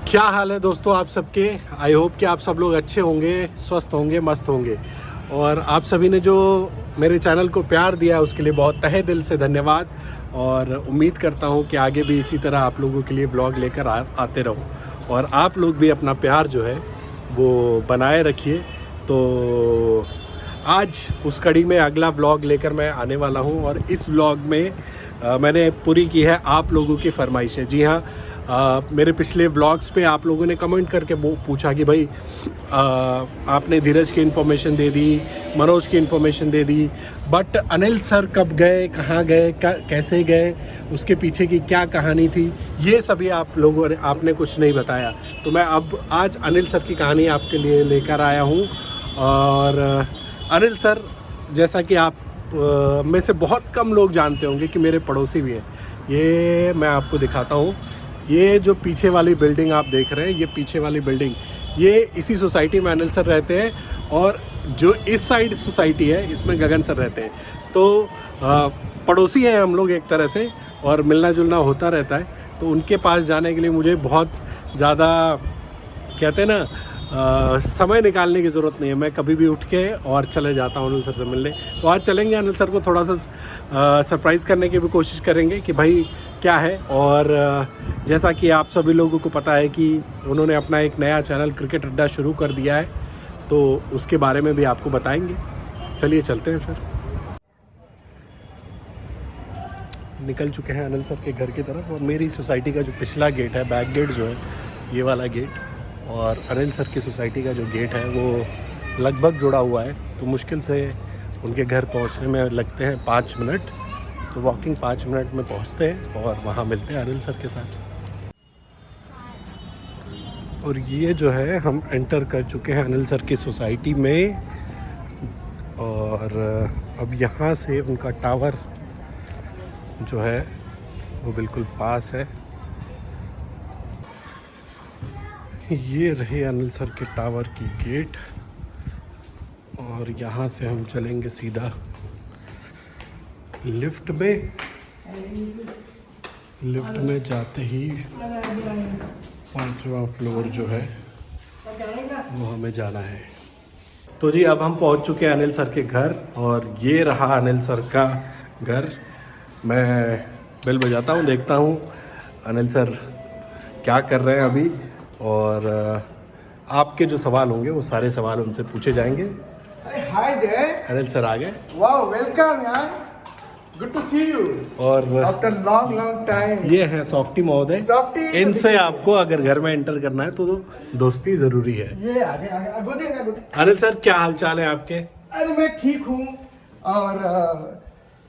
क्या हाल है दोस्तों आप सबके। आई होप कि आप सब लोग अच्छे होंगे, स्वस्थ होंगे, मस्त होंगे। और आप सभी ने जो मेरे चैनल को प्यार दिया उसके लिए बहुत तहे दिल से धन्यवाद। और उम्मीद करता हूँ कि आगे भी इसी तरह आप लोगों के लिए व्लॉग लेकर आते रहूँ। और आप लोग भी अपना प्यार जो है वो बनाए रखिए। तो आज उस कड़ी में अगला व्लॉग लेकर मैं आने वाला हूँ। और इस व्लॉग में मैंने पूरी की है आप लोगों की फरमाइशें। जी हाँ, मेरे पिछले व्लॉग्स पे आप लोगों ने कमेंट करके वो पूछा कि भाई आपने धीरज की इन्फॉर्मेशन दे दी, मनोज की information they the, but Anil sir कब गए, कहाँ गए, कैसे गए, उसके पीछे की क्या कहानी थी, ये सभी आप लोगों ने आपने कुछ नहीं बताया। तो मैं अब आज अनिल सर की कहानी आपके लिए लेकर आया हूँ। और अनिल सर जैसा कि आप में से बहुत कम लोग जानते होंगे कि मेरे पड़ोसी भी हैं। ये मैं आपको दिखाता हूँ। ये जो पीछे वाली बिल्डिंग आप देख रहे हैं, ये पीछे वाली बिल्डिंग, ये इसी सोसाइटी में अनिल सर रहते हैं। और जो इस साइड सोसाइटी है इसमें गगन सर रहते हैं। तो पड़ोसी हैं हम लोग एक तरह से, और मिलना जुलना होता रहता है। तो उनके पास जाने के लिए मुझे बहुत ज़्यादा कहते हैं ना समय निकालने की ज़रूरत नहीं है। मैं कभी भी उठ के और चले जाता हूँ अनिल सर से मिलने। तो आज चलेंगे, अनिल सर को थोड़ा सा सरप्राइज़ करने की भी कोशिश करेंगे कि भाई क्या है। और जैसा कि आप सभी लोगों को पता है कि उन्होंने अपना एक नया चैनल क्रिकेट अड्डा शुरू कर दिया है, तो उसके बारे में भी आपको बताएंगे। चलिए चलते हैं फिर। निकल चुके हैं अनिल सर के घर की तरफ। और मेरी सोसाइटी का जो पिछला गेट है, बैक गेट जो है, ये वाला गेट, और अनिल सर की सोसाइटी का जो गेट है वो लगभग जुड़ा हुआ है। तो मुश्किल से उनके घर पहुंचने में लगते हैं 5 मिनट। तो वॉकिंग 5 मिनट में पहुंचते हैं और वहां मिलते हैं अनिल सर के साथ। और ये जो है हम एंटर कर चुके हैं अनिल सर की सोसाइटी में। और अब यहाँ से उनका टावर जो है वो बिल्कुल पास है। ये रहे अनिल सर के टावर की गेट। और यहाँ से हम चलेंगे सीधा लिफ्ट में। लिफ्ट में जाते ही 5वां फ्लोर जो है वो हमें जाना है। तो जी अब हम पहुँच चुके हैं अनिल सर के घर। और ये रहा अनिल सर का घर। मैं बेल बजाता हूँ, देखता हूँ अनिल सर क्या कर रहे हैं अभी। और आपके जो सवाल होंगे वो सारे सवाल उनसे पूछे जाएंगे। अरे हाय जय, अनिल सर आ गए। वाह वेलकम यार, गुड टू सी यू और आफ्टर लॉन्ग टाइम। ये है सॉफ्टी महोदय। सॉफ्टी इनसे आपको अगर घर में एंटर करना है तो दोस्ती जरूरी है। ये आगे आगे गोदे गोदे। अनिल सर क्या हाल चाल है आपके? अरे मैं ठीक हूँ। और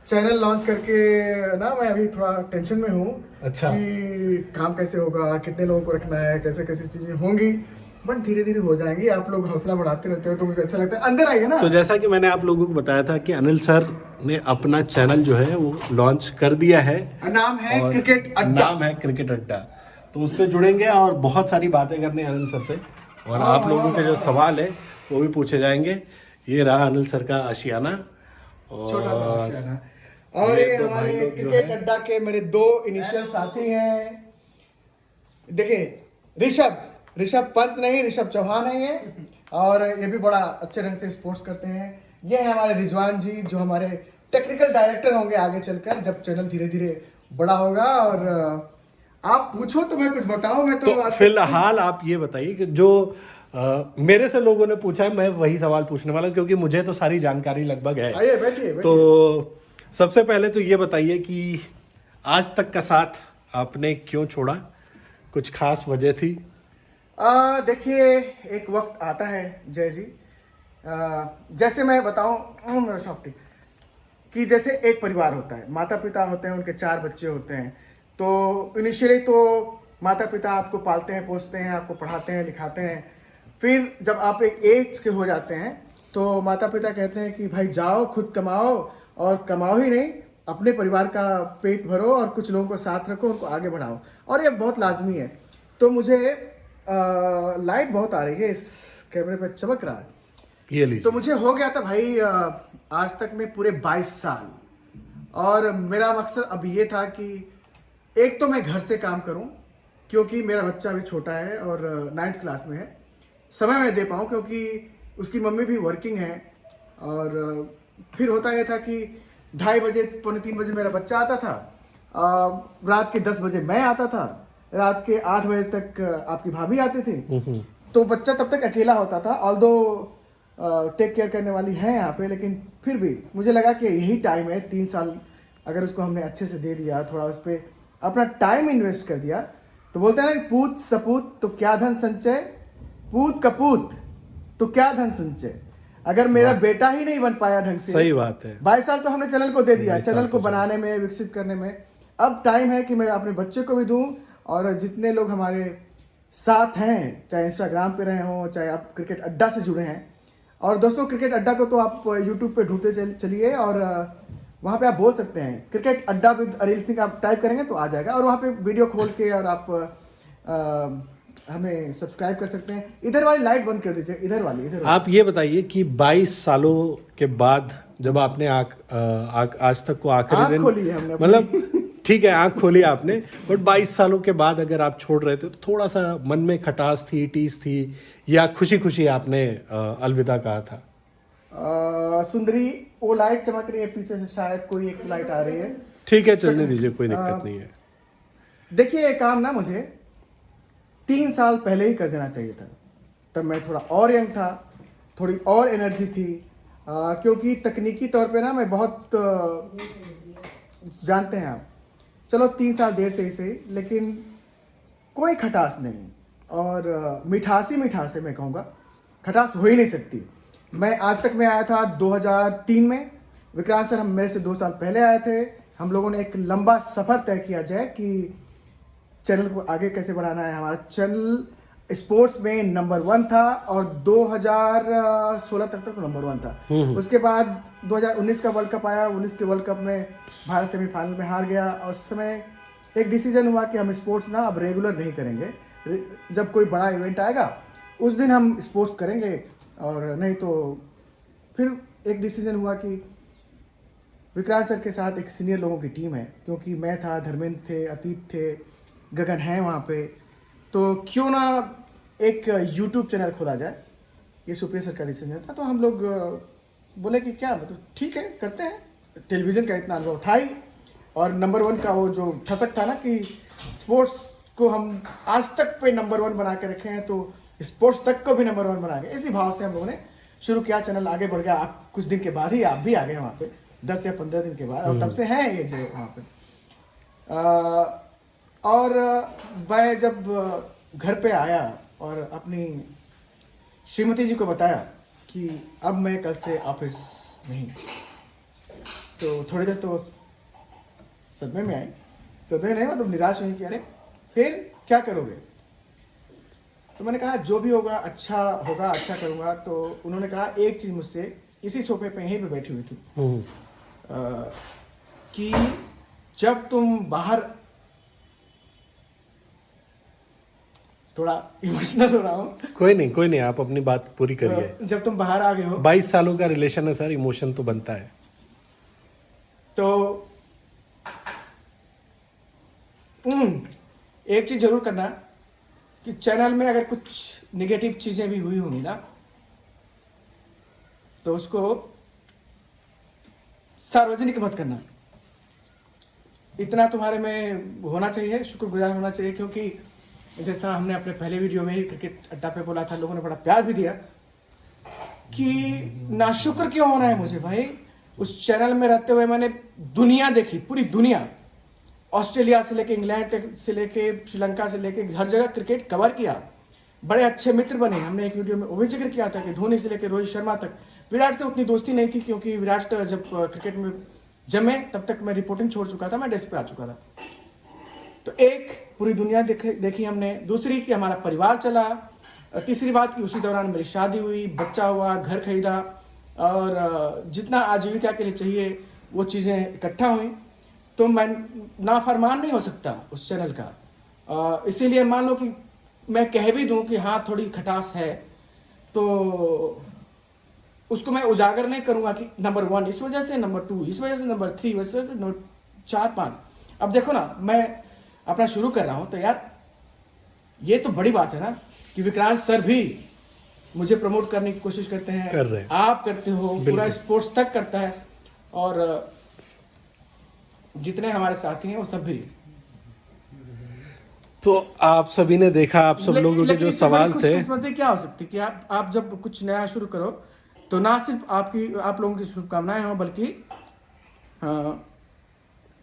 चैनल लॉन्च करके ना मैं अभी थोड़ा टेंशन में हूँ। अच्छा। कि काम कैसे होगा, कितने लोगों को रखना है, कैसे कैसे चीजें होंगी, बट धीरे धीरे हो जाएंगी। आप लोग हौसला बढ़ाते रहते हो तो मुझे अच्छा लगता है। अंदर आइए ना। तो जैसा कि मैंने आप लोगों को बताया था कि अनिल सर ने अपना चैनल जो है वो लॉन्च कर दिया है। नाम है क्रिकेट अड्डा। नाम है क्रिकेट अड्डा। तो उस पर जुड़ेंगे और बहुत सारी बातें करने अनिल सर से। और आप लोगों के जो सवाल है वो भी पूछे जाएंगे। ये रहा अनिल सर का आशियाना। छोटा सा आशियाना। और ये हमारे क्रिकेट अड्डा के मेरे 2 इनिशियल साथी हैं। देखिए ऋषभ पंत नहीं, ऋषभ चौहान है ये। और ये भी बड़ा अच्छे ढंग से स्पोर्ट्स करते हैं। ये है हमारे रिजवान जी, जो हमारे टेक्निकल डायरेक्टर होंगे आगे चलकर, जब चैनल धीरे धीरे बड़ा होगा। और आप पूछो तो मैं कुछ बताऊं। मैं तो फिलहाल आप ये बताइए कि जो मेरे से लोगों ने पूछा है, मैं वही सवाल पूछने वाला हूं, क्योंकि मुझे तो सारी जानकारी लगभग है। आइए बैठिए। तो सबसे पहले तो ये बताइए कि आज तक का साथ आपने क्यों छोड़ा? कुछ खास वजह थी? देखिए एक वक्त आता है जय जी, जैसे मैं बताऊं मेरा सॉफ्टी, कि जैसे एक परिवार होता है, माता पिता होते हैं, उनके 4 बच्चे होते हैं। तो इनिशियली तो माता पिता आपको पालते हैं, पोसते हैं, आपको पढ़ाते हैं, लिखाते हैं। फिर जब आप एक एज के हो जाते हैं तो माता पिता कहते हैं कि भाई जाओ खुद कमाओ, और कमाओ ही नहीं, अपने परिवार का पेट भरो और कुछ लोगों को साथ रखो, उनको आगे बढ़ाओ। और ये बहुत लाजमी है। तो मुझे लाइट बहुत आ रही है, इस कैमरे पे चमक रहा है, ये लीजिए। तो मुझे हो गया था भाई आज तक में पूरे 22 साल। और मेरा मकसद अब ये था कि एक तो मैं घर से काम करूं, क्योंकि मेरा बच्चा अभी छोटा है और 9th क्लास में है। समय मैं दे पाऊँ क्योंकि उसकी मम्मी भी वर्किंग है। और फिर होता यह था कि 2:30 बजे, 2:45 बजे मेरा बच्चा आता था, रात के 10 बजे मैं आता था, रात के 8 बजे तक आपकी भाभी आती थी। तो बच्चा तब तक अकेला होता था। ऑल्दो टेक केयर करने वाली है यहाँ पे, लेकिन फिर भी मुझे लगा कि यही टाइम है, 3 साल अगर उसको हमने अच्छे से दे दिया, थोड़ा उस पर अपना टाइम इन्वेस्ट कर दिया, तो बोलते हैं ना कि पूत सपूत तो क्या धन संचय, पूत कपूत तो क्या धन संचय। अगर मेरा बेटा ही नहीं बन पाया ढंग से, सही बात है, 22 साल तो हमने चैनल को दे दिया, 22 साल चैनल को तो बनाने में, विकसित करने में। अब टाइम है कि मैं अपने बच्चे को भी दूं, और जितने लोग हमारे साथ हैं, चाहे इंस्टाग्राम पे रहे हों, चाहे आप क्रिकेट अड्डा से जुड़े हैं। और दोस्तों, क्रिकेट अड्डा को तो आप यूट्यूब पे ढूंढते चलिए और वहाँ पे आप बोल सकते हैं क्रिकेट अड्डा विद अनिल सिंह, आप टाइप करेंगे तो आ जाएगा। और वहाँ पे वीडियो खोल के और आप हमें सब्सक्राइब कर सकते हैं। इधर वाली लाइट बंद कर दीजिए, इधर वाली। आप ये बताइए कि 22 सालों के बाद जब आपने आज तक को आखिरी आँख दिन खोली है हमने अपनी। मतलब ठीक है, आंख खोली आपने, बट 22 सालों के बाद अगर आप छोड़ रहे थे तो थोड़ा सा मन में खटास थी, टीस थी, या खुशी खुशी आपने अलविदा कहा था? सुंदरी, वो लाइट चमक रही है पीछे से, शायद कोई एक लाइट आ रही है। ठीक है, चलने दीजिए, कोई दिक्कत नहीं है। देखिए, ये काम ना मुझे 3 साल पहले ही कर देना चाहिए था। तब मैं थोड़ा और यंग था, थोड़ी और एनर्जी थी, क्योंकि तकनीकी तौर पे ना मैं बहुत जानते हैं आप। चलो 3 साल देर से ही सही, लेकिन कोई खटास नहीं। और मिठास ही मिठास है, मैं कहूँगा खटास हो ही नहीं सकती। मैं आज तक में आया था 2003 में, विक्रांत सर हम मेरे से 2 साल पहले आए थे। हम लोगों ने एक लंबा सफ़र तय किया जाए कि चैनल को आगे कैसे बढ़ाना है। हमारा चैनल स्पोर्ट्स में नंबर 1 था और 2016 तक तो नंबर 1 था। उसके बाद 2019 का वर्ल्ड कप आया, 19 के वर्ल्ड कप में भारत सेमीफाइनल में हार गया। और उस समय एक डिसीजन हुआ कि हम स्पोर्ट्स ना अब रेगुलर नहीं करेंगे, जब कोई बड़ा इवेंट आएगा उस दिन हम स्पोर्ट्स करेंगे, और नहीं तो फिर एक डिसीजन हुआ कि विक्रांत सर के साथ एक सीनियर लोगों की टीम है, क्योंकि मैं था, धर्मेंद्र थे, अतीत थे, गगन है वहाँ पे, तो क्यों ना एक यूट्यूब चैनल खोला जाए। ये सुप्रिया सर का डिसीजन था। तो हम लोग बोले कि क्या मतलब ठीक है, करते हैं। टेलीविज़न का इतना अनुभव था ही, और नंबर 1 का वो जो ठसक था ना कि स्पोर्ट्स को हम आज तक पे नंबर 1 बना के रखे हैं, तो स्पोर्ट्स तक को भी नंबर 1 बना के, इसी भाव से हम लोगों ने शुरू किया। चैनल आगे बढ़ गया। आप कुछ दिन के बाद ही आप भी आ गए वहाँ पे, 10 या 15 दिन के बाद, और तब से हैं ये जो वहाँ पे। और मैं जब घर पे आया और अपनी श्रीमती जी को बताया कि अब मैं कल से ऑफिस नहीं, तो थोड़ी देर तो सदमे में आई। सदमे नहीं मतलब निराश हुई कि अरे फिर क्या करोगे। तो मैंने कहा जो भी होगा अच्छा होगा, अच्छा करूँगा। तो उन्होंने कहा एक चीज़ मुझसे, इसी सोफे पे यहीं पे बैठी हुई थी, कि जब तुम बाहर, थोड़ा इमोशनल हो रहा हूँ। कोई नहीं, आप अपनी बात पूरी करिए। जब तुम बाहर आ गए हो, 22 सालों का रिलेशन है सर, इमोशन तो बनता है। तो एक चीज़ जरूर करना कि चैनल में अगर कुछ निगेटिव चीज़ें भी हुई होंगी ना, तो उसको सार्वजनिक मत करना। इतना तुम्हारे में होना चाहिए, शुक्रगुजार होना चाहिए, क्योंकि जैसा हमने अपने पहले वीडियो में ही क्रिकेट अड्डा पे बोला था, लोगों ने बड़ा प्यार भी दिया कि नाशुक्र क्यों होना है मुझे भाई। उस चैनल में रहते हुए मैंने दुनिया देखी, पूरी दुनिया, ऑस्ट्रेलिया से लेके इंग्लैंड तक से लेके श्रीलंका से लेके हर जगह क्रिकेट कवर किया। बड़े अच्छे मित्र बने। हमने एक वीडियो में वो भी जिक्र किया था कि धोनी से लेकर रोहित शर्मा तक। विराट से उतनी दोस्ती नहीं थी, क्योंकि विराट जब क्रिकेट में जमे तब तक मैं रिपोर्टिंग छोड़ चुका था, मैं डेस्क पे आ चुका था। तो एक पूरी दुनिया देखी हमने। दूसरी कि हमारा परिवार चला। तीसरी बात कि उसी दौरान मेरी शादी हुई, बच्चा हुआ, घर खरीदा, और जितना आजीविका के लिए चाहिए वो चीज़ें इकट्ठा हुई। तो मैं नाफरमान नहीं हो सकता उस चैनल का। इसीलिए मान लो कि मैं कह भी दूं कि हाँ थोड़ी खटास है, तो उसको मैं उजागर नहीं करूँगा कि नंबर 1 इस वजह से, नंबर 2 इस वजह से, नंबर 3 इस वजह से, नंबर 4, 5। अब देखो ना, मैं अपना शुरू कर रहा हूँ तो यार ये तो बड़ी बात है ना कि विक्रांत सर भी मुझे प्रमोट करने की कोशिश करते हैं, कर रहे हैं। आप करते हो, पूरा स्पोर्ट्स तक करता है, और जितने हमारे साथी हैं वो सब भी। तो आप सभी ने देखा, आप सब लोगों के जो सवाल थे, खुशकिस्मती क्या हो सकती कि आप जब कुछ नया शुरू करो तो ना सिर्फ आप लोगों की शुभकामनाएं हो, बल्कि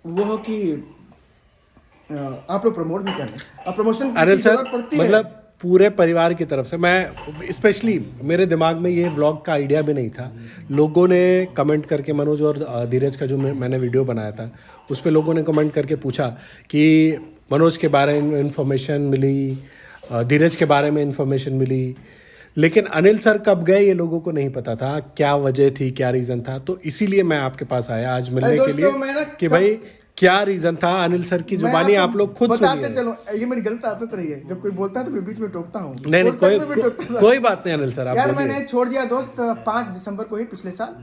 वो हो कि आप लोग प्रमोट भी कर रहे हैं, और प्रमोशन अनिल की सर जरूरत पड़ती है। मतलब पूरे परिवार की तरफ से, मैं स्पेशली मेरे दिमाग में ये व्लॉग का आइडिया भी नहीं था। लोगों ने कमेंट करके, मनोज और धीरज का जो मैंने वीडियो बनाया था उस पर लोगों ने कमेंट करके पूछा कि मनोज के बारे में इन्फॉर्मेशन मिली, धीरज के बारे में इन्फॉर्मेशन मिली, लेकिन अनिल सर कब गए ये लोगों को नहीं पता था, क्या वजह थी, क्या रीज़न था। तो इसीलिए मैं आपके पास आया आज मिलने के लिए कि भाई क्या रीजन था। अनिल सर की जुबानी आप लोग खुद बताते चलो, ये मेरी गलत आदत रही है, जब कोई बोलता है तो मैं बीच में टोकता हूँ। नहीं कोई बात नहीं अनिल सर, आप यार मैंने छोड़ दिया दोस्त 5 दिसंबर को ही पिछले साल,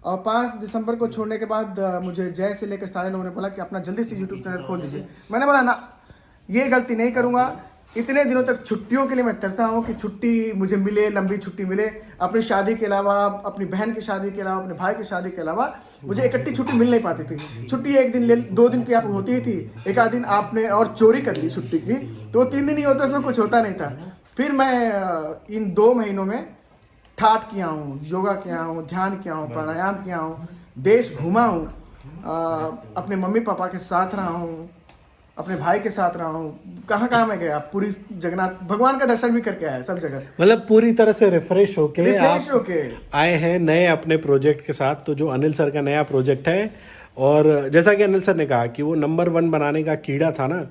और 5 दिसंबर को छोड़ने के बाद मुझे जय से लेकर सारे लोगों ने बोला कि अपना जल्दी से यूट्यूब चैनल खोल दीजिए। मैंने बोला ना, ये गलती नहीं करूँगा। इतने दिनों तक छुट्टियों के लिए मैं तरसा हूँ कि छुट्टी मुझे मिले, लंबी छुट्टी मिले। अपनी शादी के अलावा, अपनी बहन की शादी के अलावा, अपने भाई की शादी के अलावा मुझे इकट्ठी छुट्टी मिल नहीं पाती थी। छुट्टी एक दिन 2 दिन की आप होती ही थी, एक आध दिन आपने और चोरी कर ली छुट्टी की, तो वो 3 दिन ही होता, उसमें कुछ होता नहीं था। फिर मैं इन 2 महीनों में ठाठ किया हूँ, योगा किया हूँ, ध्यान किया हूँ, प्राणायाम किया हूँ, देश घूमा हूँ, अपने मम्मी पापा के साथ रहा हूँ, अपने भाई के साथ रहा हूँ, कहाँ मैं गया, पूरी जगन्नाथ भगवान का दर्शन भी करके आया सब जगह। मतलब पूरी तरह से रिफ्रेश होके आए हैं नए अपने प्रोजेक्ट के साथ। तो जो अनिल सर का नया प्रोजेक्ट है, और जैसा कि अनिल सर ने कहा कि वो नंबर 1 बनाने का कीड़ा था ना,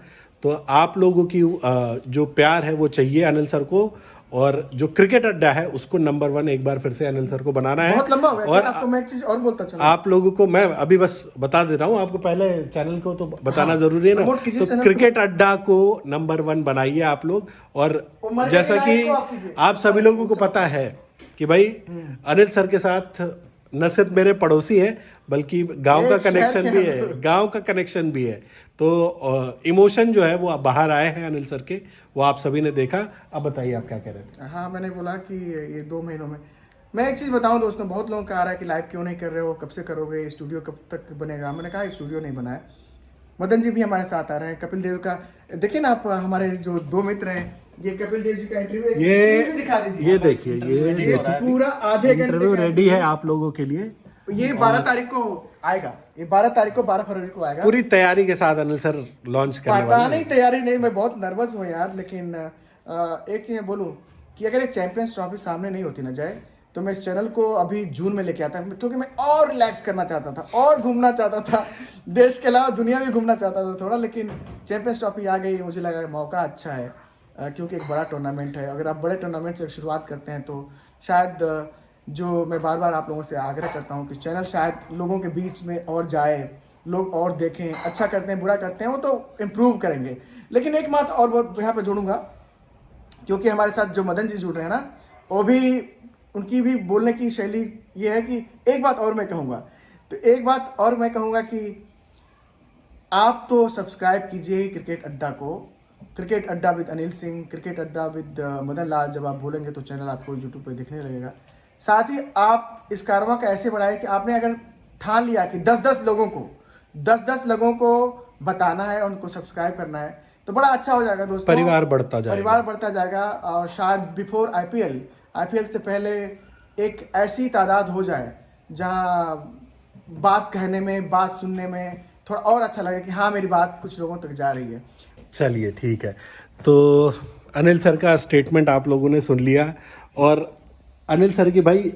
तो आप लोगों की जो प्यार है वो चाहिए अनिल सर को, और जो क्रिकेट अड्डा है उसको नंबर 1 एक बार फिर से अनिल सर को बनाना है। बहुत लंबा हो गया, और आपको मैं एक चीज और बोलता चलूं, आप लोगों को मैं अभी बस बता दे रहा हूँ, आपको पहले चैनल को तो बताना जरूरी है ना। तो क्रिकेट अड्डा को नंबर 1 बनाइए आप लोग। और जैसा कि आप सभी लोगों को पता है कि भाई अनिल सर के साथ न सिर्फ मेरे पड़ोसी हैं, बल्कि गांव का कनेक्शन भी है, गांव का कनेक्शन भी है। तो इमोशन जो है वो बाहर आए हैं अनिल सर के, वो आप सभी ने देखा। अब बताइए आप क्या कह रहे थे। हाँ, मैंने बोला कि ये 2 महीनों में मैं एक चीज़ बताऊं दोस्तों, बहुत लोगों का आ रहा है कि लाइव क्यों नहीं कर रहे हो, कब से करोगे, स्टूडियो कब तक बनेगा। मैंने कहा स्टूडियो नहीं बना है। मदन जी भी हमारे साथ आ रहे हैं, कपिल देव का देखिए ना आप, हमारे जो 2 मित्र हैं, ये कपिल देव जी का इंटरव्यू ये दिखा दीजिए। ये देखिए पूरा आधे घंटे इंटरव्यू रेडी है आप लोगों के लिए। ये 12 तारीख को आएगा, ये 12 तारीख को 12 फरवरी को आएगा। पूरी तैयारी के साथ अनिल सर लॉन्च करने वाले हैं। पता नहीं तैयारी नहीं, मैं बहुत नर्वस हूँ यार। लेकिन एक चीज़ मैं बोलूँ कि अगर ये चैंपियंस ट्रॉफी सामने नहीं होती ना जाए, तो मैं इस चैनल को अभी जून में लेके आता, क्योंकि मैं और रिलैक्स करना चाहता था, और घूमना चाहता था, देश के अलावा दुनिया भी घूमना चाहता था थोड़ा। लेकिन चैंपियंस ट्रॉफी आ गई, मुझे लगा मौका अच्छा है, क्योंकि एक बड़ा टूर्नामेंट है। अगर आप बड़े टूर्नामेंट से शुरुआत करते हैं तो शायद, जो मैं बार बार आप लोगों से आग्रह करता हूँ कि चैनल शायद लोगों के बीच में और जाए, लोग और देखें, अच्छा करते हैं बुरा करते हैं वो तो इम्प्रूव करेंगे। लेकिन एक बात और यहाँ पे जोड़ूंगा, क्योंकि हमारे साथ जो मदन जी जुड़ रहे हैं ना, वो भी, उनकी भी बोलने की शैली ये है कि एक बात और मैं कहूँगा, तो एक बात और मैं कहूँगा कि आप तो सब्सक्राइब कीजिए क्रिकेट अड्डा को, क्रिकेट अड्डा विद अनिल सिंह, क्रिकेट अड्डा विद मदन लाल। जब आप बोलेंगे तो चैनल आपको यूट्यूब पर दिखने लगेगा। साथ ही आप इस कारवां का ऐसे बढ़ाएं कि आपने अगर ठान लिया कि 10-10 लोगों को बताना है, उनको सब्सक्राइब करना है, तो बड़ा अच्छा हो जाएगा दोस्तों। परिवार बढ़ता जाएगा। और शायद बिफोर आईपीएल से पहले एक ऐसी तादाद हो जाए जहां बात कहने में, बात सुनने में थोड़ा और अच्छा लगे कि हाँ मेरी बात कुछ लोगों तक जा रही है। चलिए ठीक है, तो अनिल सर का स्टेटमेंट आप लोगों ने सुन लिया। और अनिल सर की भाई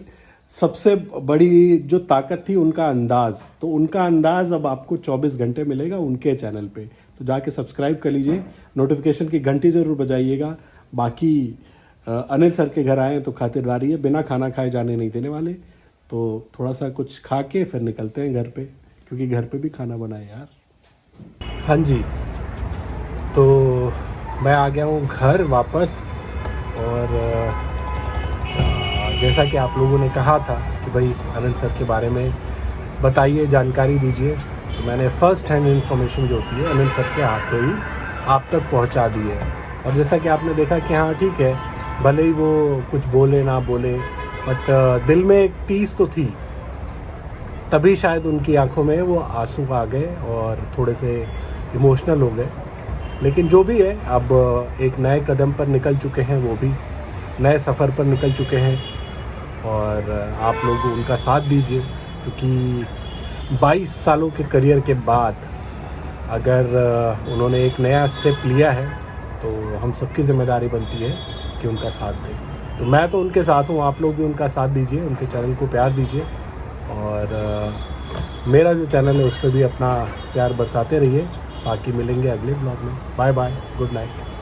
सबसे बड़ी जो ताकत थी उनका अंदाज़, तो उनका अंदाज़ अब आपको 24 घंटे मिलेगा उनके चैनल पे। तो जाके सब्सक्राइब कर लीजिए, नोटिफिकेशन की घंटी ज़रूर बजाइएगा। बाकी अनिल सर के घर आए तो खातिरदारी है, बिना खाना खाए जाने नहीं देने वाले। तो थोड़ा सा कुछ खा के फिर निकलते हैं घर पे, क्योंकि घर पे भी खाना बनाए यार। हाँ जी, तो मैं आ गया हूँ घर वापस। और जैसा कि आप लोगों ने कहा था कि भाई अनिल सर के बारे में बताइए, जानकारी दीजिए, तो मैंने फ़र्स्ट हैंड इन्फॉर्मेशन जो होती है अनिल सर के हाथों ही आप तक पहुंचा दी है। और जैसा कि आपने देखा कि हाँ ठीक है, भले ही वो कुछ बोले ना बोले, बट दिल में एक टीस तो थी, तभी शायद उनकी आंखों में वो आंसू आ गए और थोड़े से इमोशनल हो गए। लेकिन जो भी है, अब एक नए कदम पर निकल चुके हैं, वो भी नए सफ़र पर निकल चुके हैं और आप लोग उनका साथ दीजिए, क्योंकि 22 सालों के करियर के बाद अगर उन्होंने एक नया स्टेप लिया है तो हम सबकी ज़िम्मेदारी बनती है कि उनका साथ दें। तो मैं तो उनके साथ हूँ, आप लोग भी उनका साथ दीजिए, उनके चैनल को प्यार दीजिए और मेरा जो चैनल है उस पर भी अपना प्यार बरसाते रहिए। बाकी मिलेंगे अगले ब्लॉग में। Bye bye, good night.